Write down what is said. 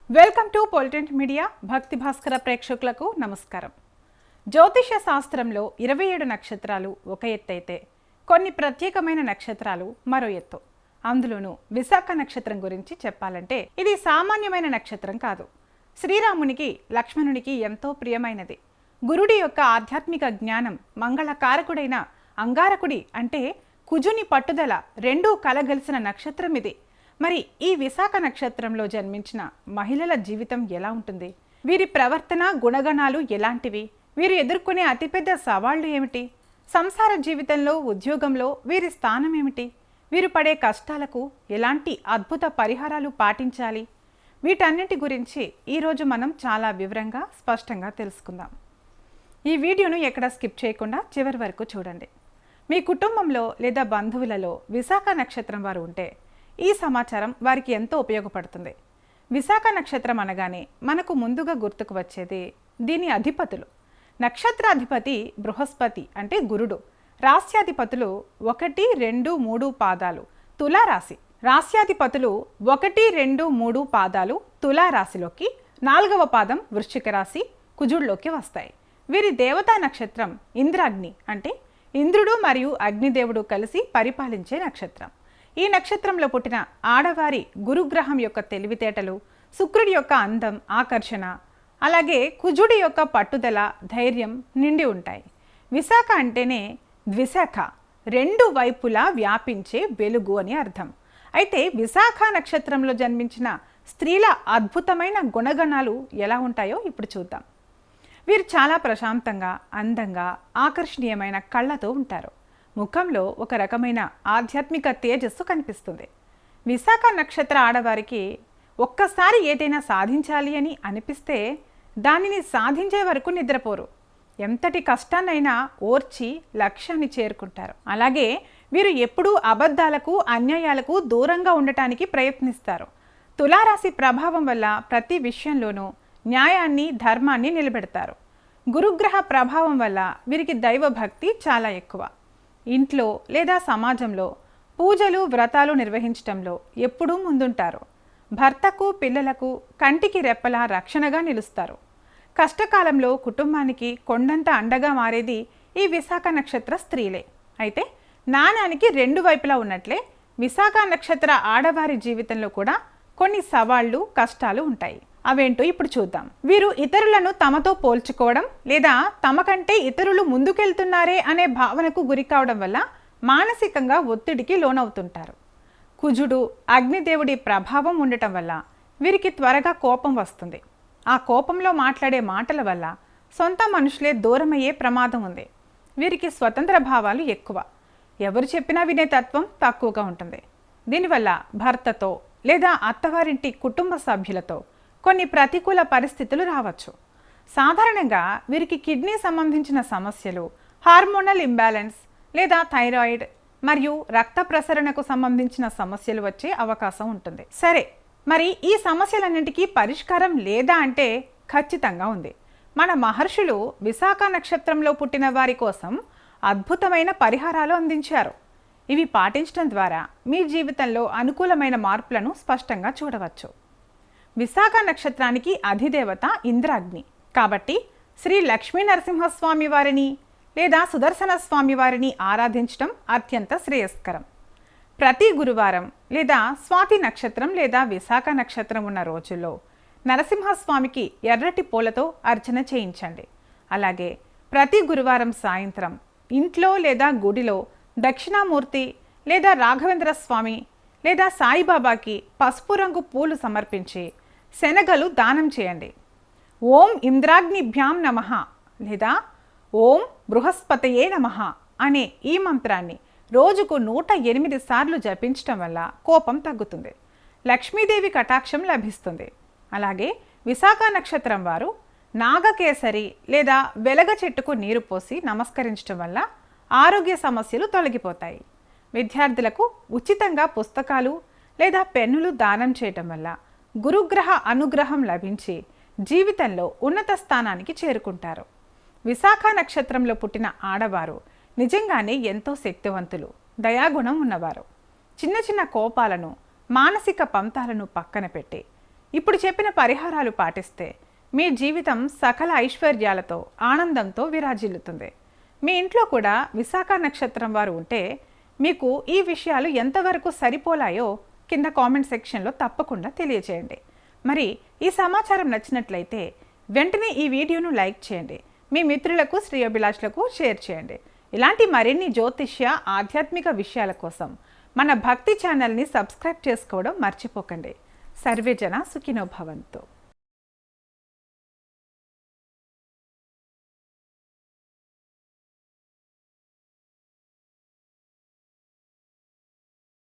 Welcome to పొలిటెంట్ media. భక్తి భాస్కర ప్రేక్షకులకు నమస్కారం. జ్యోతిష శాస్త్రంలో 27 నక్షత్రాలు ఒక ఎత్తైతే కొన్ని ప్రత్యేకమైన నక్షత్రాలు మరో ఎత్తు. అందులోనూ విశాఖ నక్షత్రం గురించి చెప్పాలంటే ఇది సామాన్యమైన నక్షత్రం కాదు. శ్రీరామునికి లక్ష్మణునికి ఎంతో ప్రియమైనది. గురుడి యొక్క ఆధ్యాత్మిక జ్ఞానం, మంగళకారకుడైన అంగారకుడి అంటే కుజుని పట్టుదల రెండూ కలగలిసిన నక్షత్రం ఇది. మరి ఈ విశాఖ నక్షత్రంలో జన్మించిన మహిళల జీవితం ఎలా ఉంటుంది? వీరి ప్రవర్తన, గుణగణాలు ఎలాంటివి? వీరు ఎదుర్కొనే అతిపెద్ద సవాళ్లు ఏమిటి? సంసార జీవితంలో, ఉద్యోగంలో వీరి స్థానం ఏమిటి? వీరు పడే కష్టాలకు ఎలాంటి అద్భుత పరిహారాలు పాటించాలి? వీటన్నిటి గురించి ఈరోజు మనం చాలా వివరంగా, స్పష్టంగా తెలుసుకుందాం. ఈ వీడియోను ఎక్కడ స్కిప్ చేయకుండా చివరి వరకు చూడండి. మీ కుటుంబంలో లేదా బంధువులలో విశాఖ నక్షత్రం వారు ఉంటే ఈ సమాచారం వారికి ఎంతో ఉపయోగపడుతుంది. విశాఖ నక్షత్రం అనగానే మనకు ముందుగా గుర్తుకు వచ్చేది దీని అధిపతులు. నక్షత్రాధిపతి బృహస్పతి అంటే గురుడు. రాస్యాధిపతులు 1, 2, 3 పాదాలు తులారాశి. రాస్యాధిపతులు 1, 2, 3 పాదాలు తులారాశిలోకి, 4వ పాదం వృశ్చిక రాశి కుజుడిలోకి వస్తాయి. వీరి దేవతా నక్షత్రం ఇంద్రాగ్ని అంటే ఇంద్రుడు మరియు అగ్నిదేవుడు కలిసి పరిపాలించే నక్షత్రం. ఈ నక్షత్రంలో పుట్టిన ఆడవారి గురుగ్రహం యొక్క తెలివితేటలు, శుక్రుడి యొక్క అందం, ఆకర్షణ, అలాగే కుజుడి యొక్క పట్టుదల, ధైర్యం నిండి ఉంటాయి. విశాఖ అంటేనే ద్విశాఖ, రెండు వైపులా వ్యాపించే వెలుగు అని అర్థం. అయితే విశాఖ నక్షత్రంలో జన్మించిన స్త్రీల అద్భుతమైన గుణగణాలు ఎలా ఉంటాయో ఇప్పుడు చూద్దాం. వీరు చాలా ప్రశాంతంగా, అందంగా, ఆకర్షణీయమైన కళ్ళతో ఉంటారు. ముఖంలో ఒక రకమైన ఆధ్యాత్మిక తేజస్సు కనిపిస్తుంది. విశాఖ నక్షత్ర ఆడవారికి ఒక్కసారి ఏదైనా సాధించాలి అని అనిపిస్తే దానిని సాధించే వరకు నిద్రపోరు. ఎంతటి కష్టాన్నైనా ఓర్చి లక్ష్యాన్ని చేరుకుంటారు. అలాగే వీరు ఎప్పుడూ అబద్ధాలకు, అన్యాయాలకు దూరంగా ఉండటానికి ప్రయత్నిస్తారు. తులారాశి ప్రభావం వల్ల ప్రతి విషయంలోనూ న్యాయాన్ని, ధర్మాన్ని నిలబెడతారు. గురుగ్రహ ప్రభావం వల్ల వీరికి దైవభక్తి చాలా ఎక్కువ. ఇంట్లో లేదా సమాజంలో పూజలు, వ్రతాలు నిర్వహించడంలో ఎప్పుడూ ముందుంటారు. భర్తకు, పిల్లలకు కంటికి రెప్పలా రక్షణగా నిలుస్తారు. కష్టకాలంలో కుటుంబానికి కొండంత అండగా మారేది ఈ విశాఖ నక్షత్ర స్త్రీలే. అయితే నాణానికి రెండు వైపులా ఉన్నట్లే విశాఖ నక్షత్ర ఆడవారి జీవితంలో కూడా కొన్ని సవాళ్లు, కష్టాలు ఉంటాయి. అవేంటో ఇప్పుడు చూద్దాం. వీరు ఇతరులను తమతో పోల్చుకోవడం లేదా తమ కంటే ఇతరులు ముందుకెళ్తున్నారే అనే భావనకు గురి కావడం వల్ల మానసికంగా ఒత్తిడికి లోనవుతుంటారు. కుజుడు, అగ్నిదేవుడి ప్రభావం ఉండటం వల్ల వీరికి త్వరగా కోపం వస్తుంది. ఆ కోపంలో మాట్లాడే మాటల వల్ల సొంత మనుషులే దూరమయ్యే ప్రమాదం ఉంది. వీరికి స్వతంత్ర భావాలు ఎక్కువ. ఎవరు చెప్పినా వినే తత్వం తక్కువగా ఉంటుంది. దీనివల్ల భర్తతో లేదా అత్తవారింటి కుటుంబ సభ్యులతో కొన్ని ప్రతికూల పరిస్థితులు రావచ్చు. సాధారణంగా వీరికి కిడ్నీ సంబంధించిన సమస్యలు, హార్మోనల్ ఇంబ్యాలెన్స్ లేదా థైరాయిడ్ మరియు రక్త ప్రసరణకు సంబంధించిన సమస్యలు వచ్చే అవకాశం ఉంటుంది. సరే, మరి ఈ సమస్యలన్నింటికీ పరిష్కారం లేదా అంటే ఖచ్చితంగా ఉంది. మన మహర్షులు విశాఖ నక్షత్రంలో పుట్టిన వారి కోసం అద్భుతమైన పరిహారాలు అందించారు. ఇవి పాటించడం ద్వారా మీ జీవితంలో అనుకూలమైన మార్పులను స్పష్టంగా చూడవచ్చు. విశాఖ నక్షత్రానికి అధిదేవత ఇంద్రాగ్ని కాబట్టి శ్రీ లక్ష్మీ నరసింహస్వామి వారిని లేదా సుదర్శన స్వామి వారిని ఆరాధించడం అత్యంత శ్రేయస్కరం. ప్రతి గురువారం లేదా స్వాతి నక్షత్రం లేదా విశాఖ నక్షత్రం ఉన్న రోజుల్లో నరసింహస్వామికి ఎర్రటి పూలతో అర్చన చేయించండి. అలాగే ప్రతి గురువారం సాయంత్రం ఇంట్లో లేదా గుడిలో దక్షిణామూర్తి లేదా రాఘవేంద్ర స్వామి లేదా సాయిబాబాకి పసుపు రంగు పూలు సమర్పించి శనగలు దానం చేయండి. ఓం ఇంద్రాగ్నిభ్యాం నమః లేదా ఓం బృహస్పతయే నమః అనే ఈ మంత్రాన్ని రోజుకు 108 సార్లు జపించటం వల్ల కోపం తగ్గుతుంది. లక్ష్మీదేవి కటాక్షం లభిస్తుంది. అలాగే విశాఖ నక్షత్రం వారు నాగకేసరి లేదా వెలగ చెట్టుకు నీరు పోసి నమస్కరించడం వల్ల ఆరోగ్య సమస్యలు తొలగిపోతాయి. విద్యార్థులకు ఉచితంగా పుస్తకాలు లేదా పెన్నులు దానం చేయటం వల్ల గురుగ్రహ అనుగ్రహం లభించి జీవితంలో ఉన్నత స్థానానికి చేరుకుంటారు. విశాఖ నక్షత్రంలో పుట్టిన ఆడవారు నిజంగానే ఎంతో శక్తివంతులు, దయాగుణం ఉన్నవారు. చిన్న చిన్న కోపాలను, మానసిక పంతాలను పక్కన పెట్టి ఇప్పుడు చెప్పిన పరిహారాలు పాటిస్తే మీ జీవితం సకల ఐశ్వర్యాలతో ఆనందంతో విరాజిల్లుతుంది. మీ ఇంట్లో కూడా విశాఖ నక్షత్రం వారు ఉంటే మీకు ఈ విషయాలు ఎంతవరకు సరిపోలాయో కింద కామెంట్ సెక్షన్లో తప్పకుండా తెలియజేయండి. మరి ఈ సమాచారం నచ్చినట్లయితే వెంటనే ఈ వీడియోను లైక్ చేయండి, మీ మిత్రులకు శ్రేయోభిలాషులకు షేర్ చేయండి. ఇలాంటి మరిన్ని జ్యోతిష్య ఆధ్యాత్మిక విషయాల కోసం మన భక్తి ఛానల్ని సబ్స్క్రైబ్ చేసుకోవడం మర్చిపోకండి. సర్వే జన సుఖినో భవంతు.